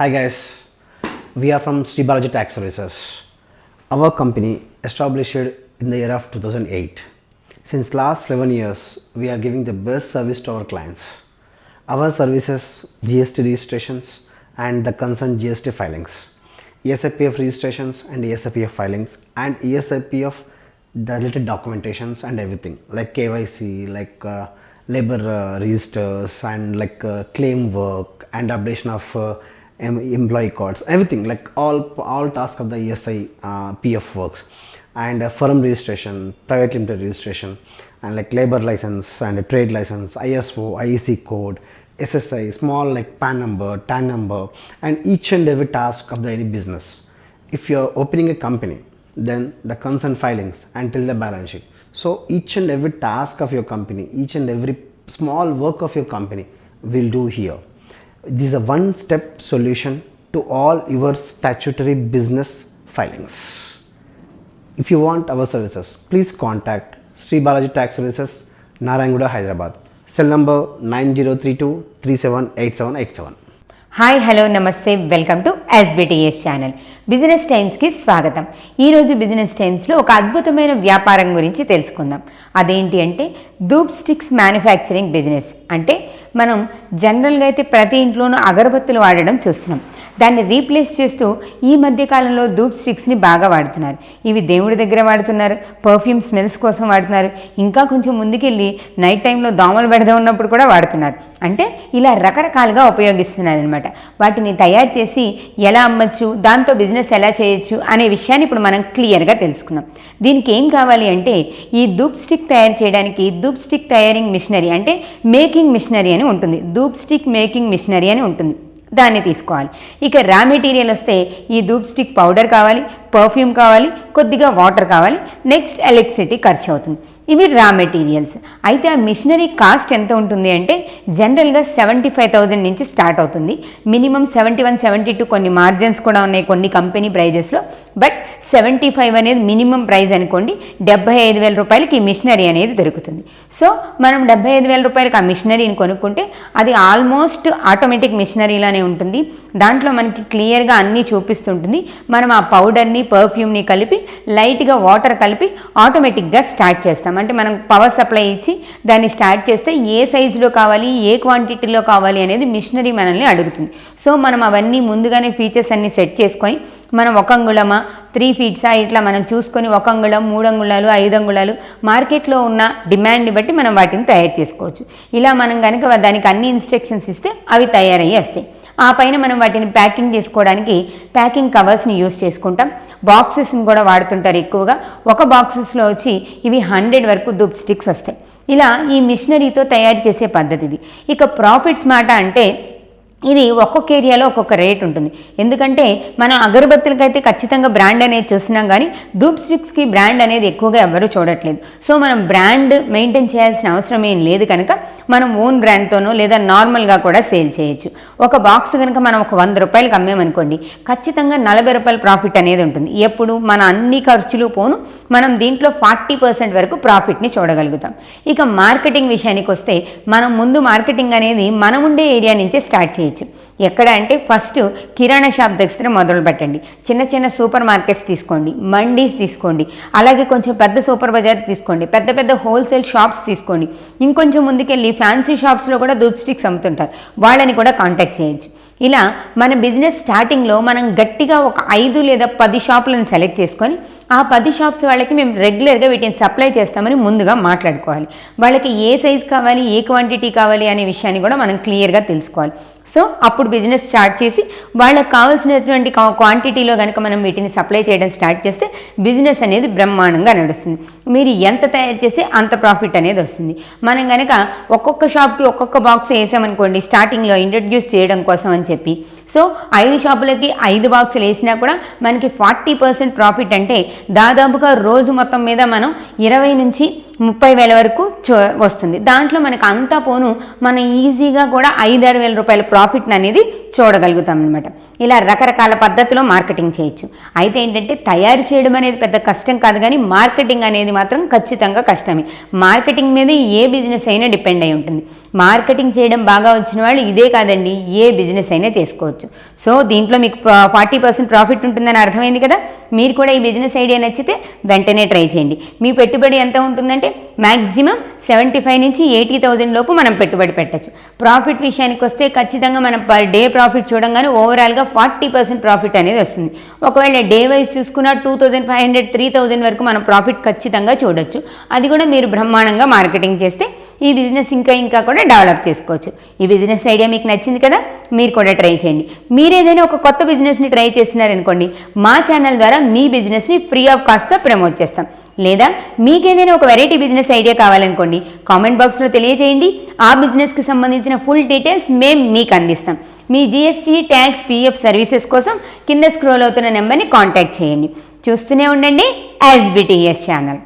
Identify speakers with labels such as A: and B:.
A: Hi guys, we are from Balaji Tax Services. Our company established in the year of 2008. Since last 11 years, we are giving the best service to our clients. Our services, GST registrations and the concerned GST filings, ESIPF registrations and ESIPF filings and ESIPF the related documentations and everything like KYC, like labor registers and like claim work and updation of employee cards, everything like all tasks of the ESI PF works, and firm registration, private limited registration, and like labor license and trade license, ISO, IEC code, SSI, small like PAN number, TAN number, and each and every task of the any business. If you are opening a company, then the concern filings until the balance sheet. So each and every task of your company, each and every small work of your company will do here. This is a one-step solution to all your statutory business filings. If you want our services, please contact Balaji Tax Services, Narayanguda, Hyderabad. Cell number 9032 378787.
B: Hi hello నమస్తే, welcome to SBTS channel. Business టైమ్స్కి స్వాగతం. ఈరోజు business టైమ్స్లో ఒక అద్భుతమైన వ్యాపారం గురించి తెలుసుకుందాం. అదేంటి అంటే ధూప్ స్టిక్స్ మ్యానుఫ్యాక్చరింగ్ బిజినెస్. అంటే మనం జనరల్గా అయితే ప్రతి ఇంట్లోనూ అగరబత్తులు వాడడం చూస్తున్నాం. దాన్ని రీప్లేస్ చేస్తూ ఈ మధ్యకాలంలో ధూప్ స్టిక్స్ని బాగా వాడుతున్నారు. ఇవి దేవుడి దగ్గర వాడుతున్నారు, పర్ఫ్యూమ్ స్మెల్స్ కోసం వాడుతున్నారు, ఇంకా కొంచెం ముందుకెళ్ళి నైట్ టైంలో దోమలు పెడదా ఉన్నప్పుడు కూడా వాడుతున్నారు. అంటే ఇలా రకరకాలుగా ఉపయోగిస్తున్నారు అనమాట. వాటిని తయారు చేసి ఎలా అమ్మచ్చు, దాంతో బిజినెస్ ఎలా చేయొచ్చు అనే విషయాన్ని ఇప్పుడు మనం క్లియర్గా తెలుసుకుందాం. దీనికి ఏం కావాలి అంటే ఈ ధూప్ స్టిక్ తయారు చేయడానికి ధూప్ స్టిక్ తయారింగ్ మిషనరీ అంటే మేకింగ్ మిషనరీ అని ఉంటుంది. ధూప్ స్టిక్ మేకింగ్ మిషనరీ అని ఉంటుంది, దాన్ని తీసుకోవాలి. ఇక రా మెటీరియల్ వస్తే ఈ ధూప్ స్టిక్ పౌడర్ కావాలి, పర్ఫ్యూమ్ కావాలి, కొద్దిగా వాటర్ కావాలి, నెక్స్ట్ ఎలక్ట్రిసిటీ ఖర్చు అవుతుంది. ఇవి రా మెటీరియల్స్. అయితే ఆ మిషనరీ కాస్ట్ ఎంత ఉంటుంది అంటే జనరల్గా 75,000 నుంచి స్టార్ట్ అవుతుంది. మినిమం 71, 72 కొన్ని మార్జిన్స్ కూడా ఉన్నాయి కొన్ని కంపెనీ ప్రైజెస్లో. బట్ 75 అనేది మినిమం ప్రైస్ అనుకోండి. 75,000 రూపాయలకి ఈ మిషనరీ అనేది దొరుకుతుంది. సో మనం 75,000 రూపాయలకి ఆ మిషనరీని కొనుక్కుంటే అది ఆల్మోస్ట్ ఆటోమేటిక్ మిషనరీలానే ఉంటుంది. దాంట్లో మనకి క్లియర్గా అన్నీ చూపిస్తుంటుంది. మనం ఆ పౌడర్ని పర్ఫ్యూమ్ని కలిపి లైట్గా వాటర్ కలిపి ఆటోమేటిక్గా స్టార్ట్ చేస్తాం. అంటే మనం పవర్ సప్లై ఇచ్చి దాన్ని స్టార్ట్ చేస్తే ఏ సైజులో కావాలి, ఏ క్వాంటిటీలో కావాలి అనేది మిషనరీ మనల్ని అడుగుతుంది. సో మనం అవన్నీ ముందుగానే ఫీచర్స్ అన్నీ సెట్ చేసుకొని మనం 1 అంగుళమా 3 ఫీట్సా ఇట్లా మనం చూసుకొని 1 అంగుళం 3 అంగుళాలు 5 అంగుళాలు మార్కెట్లో ఉన్న డిమాండ్ని బట్టి మనం వాటిని తయారు చేసుకోవచ్చు. ఇలా మనం కనుక దానికి అన్ని ఇన్స్ట్రక్షన్స్ ఇస్తే అవి తయారయ్యి వస్తాయి. ఆ పైన మనం వాటిని ప్యాకింగ్ చేసుకోవడానికి ప్యాకింగ్ కవర్స్ని యూస్ చేసుకుంటాం. బాక్సెస్ని కూడా వాడుతుంటారు ఎక్కువగా. ఒక బాక్సెస్లో వచ్చి ఇవి 100 వరకు ధూప్ స్టిక్స్ వస్తాయి. ఇలా ఈ మిషనరీతో తయారు చేసే పద్ధతి ఇది. ఇక ప్రాఫిట్స్ మాట అంటే ఇది ఒక్కొక్క ఏరియాలో ఒక్కొక్క రేట్ ఉంటుంది. ఎందుకంటే మనం అగరబత్తులకైతే ఖచ్చితంగా బ్రాండ్ అనేది చూస్తున్నాం, కానీ ధూప్ స్టిక్స్కి బ్రాండ్ అనేది ఎక్కువగా ఎవరు చూడట్లేదు. సో మనం బ్రాండ్ మెయింటైన్ చేయాల్సిన అవసరం ఏం లేదు కనుక మనం ఓన్ బ్రాండ్తోనో లేదా నార్మల్గా కూడా సేల్ చేయొచ్చు. ఒక బాక్స్ కనుక మనం ఒక 100 రూపాయలకి అమ్మేమనుకోండి, ఖచ్చితంగా 40 రూపాయల ప్రాఫిట్ అనేది ఉంటుంది. ఎప్పుడు మన అన్ని ఖర్చులు పోను మనం దీంట్లో 40% వరకు ప్రాఫిట్ని చూడగలుగుతాం. ఇక మార్కెటింగ్ విషయానికి వస్తే మనం ముందు మార్కెటింగ్ అనేది మనం ఉండే ఏరియా నుంచే స్టార్ట్ చేయొచ్చు. ఎక్కడ అంటే ఫస్ట్ కిరాణా షాప్ దగ్గర మొదలు పెట్టండి. చిన్న చిన్న సూపర్ మార్కెట్స్ తీసుకోండి, మండీస్ తీసుకోండి, అలాగే కొంచెం పెద్ద సూపర్ బజార్ తీసుకోండి, పెద్ద పెద్ద హోల్సేల్ షాప్స్ తీసుకోండి. ఇంకొంచెం ముందుకెళ్ళి ఫ్యాన్సీ షాప్స్లో కూడా ధూప్ స్టిక్స్ అమ్ముతుంటారు, వాళ్ళని కూడా కాంటాక్ట్ చేయొచ్చు. ఇలా మన బిజినెస్ స్టార్టింగ్లో మనం గట్టిగా ఒక 5 లేదా 10 షాపులను సెలెక్ట్ చేసుకొని ఆ 10 షాప్స్ వాళ్ళకి మేము రెగ్యులర్గా వీటిని సప్లై చేస్తామని ముందుగా మాట్లాడుకోవాలి. వాళ్ళకి ఏ సైజ్ కావాలి, ఏ క్వాంటిటీ కావాలి అనే విషయాన్ని కూడా మనం క్లియర్గా తెలుసుకోవాలి. సో అప్పుడు బిజినెస్ స్టార్ట్ చేసి వాళ్ళకి కావాల్సినటువంటి క్వాంటిటీలో కనుక మనం వీటిని సప్లై చేయడం స్టార్ట్ చేస్తే బిజినెస్ అనేది బ్రహ్మాండంగా నడుస్తుంది. మీరు ఎంత తయారు చేస్తే అంత ప్రాఫిట్ అనేది వస్తుంది. మనం కనుక ఒక్కొక్క షాప్కి ఒక్కొక్క బాక్స్ వేసామనుకోండి స్టార్టింగ్లో ఇంట్రడ్యూస్ చేయడం కోసం అని చెప్పి, సో 5 షాపులకి 5 బాక్సులు వేసినా కూడా మనకి 40% ప్రాఫిట్ అంటే దాదాపుగా రోజు మొత్తం మీద మనం 20 నుంచి 30,000 వరకు వస్తుంది. దాంట్లో మనకు అంతా పోను మనం ఈజీగా కూడా 5-6 వేల రూపాయల ప్రాఫిట్ అనేది చూడగలుగుతాం అనమాట. ఇలా రకరకాల పద్ధతిలో మార్కెటింగ్ చేయొచ్చు. అయితే ఏంటంటే తయారు చేయడం అనేది పెద్ద కష్టం కాదు, కానీ మార్కెటింగ్ అనేది మాత్రం ఖచ్చితంగా కష్టమే. మార్కెటింగ్ మీద ఏ బిజినెస్ అయినా డిపెండ్ అయి ఉంటుంది. మార్కెటింగ్ చేయడం బాగా వచ్చిన వాళ్ళు ఇదే కాదండి ఏ బిజినెస్ అయినా చేసుకోవచ్చు. చేసుకోవచ్చు. సో దీంట్లో మీకు 40% ప్రాఫిట్ ఉంటుందని అర్థమైంది కదా. మీరు కూడా ఈ బిజినెస్ ఐడియా నచ్చితే వెంటనే ట్రై చేయండి. మీ పెట్టుబడి ఎంత ఉంటుందంటే మ్యాక్సిమం 75 నుంచి 80,000 లోపు మనం పెట్టుబడి పెట్టచ్చు. ప్రాఫిట్ విషయానికి వస్తే ఖచ్చితంగా మనం పర్ డే ప్రాఫిట్ చూడంగానే ఓవరాల్గా 40% ప్రాఫిట్ అనేది వస్తుంది. ఒకవేళ డే వైజ్ చూసుకున్న 2,500 3,000 వరకు మనం ప్రాఫిట్ ఖచ్చితంగా చూడొచ్చు. అది కూడా మీరు బ్రహ్మాండంగా మార్కెటింగ్ చేస్తే ఈ బిజినెస్ ఇంకా కూడా డెవలప్ చేసుకోవచ్చు. ఈ బిజినెస్ ఐడియా మీకు నచ్చింది కదా, మీరు కూడా ట్రై చేయండి. మీరు ఏదైనా ఒక కొత్త బిజినెస్ని ట్రై చేస్తున్నారనుకోండి, మా ఛానల్ ద్వారా మీ బిజినెస్ని ఫ్రీ ఆఫ్ కాస్ట్తో ప్రమోట్ చేస్తాం. లేదా మీకేదైనా ఒక వెరైటీ బిజినెస్ ఐడియా కావాలనుకోండి, కామెంట్ బాక్స్లో తెలియజేయండి. ఆ బిజినెస్కి సంబంధించిన ఫుల్ డీటెయిల్స్ మేము మీకు అందిస్తాం. మీ జిఎస్టీ, ట్యాక్స్, పిఎఫ్ సర్వీసెస్ కోసం కింద స్క్రోల్ అవుతున్న నెంబర్ని కాంటాక్ట్ చేయండి. చూస్తూనే ఉండండి SBTS ఛానల్.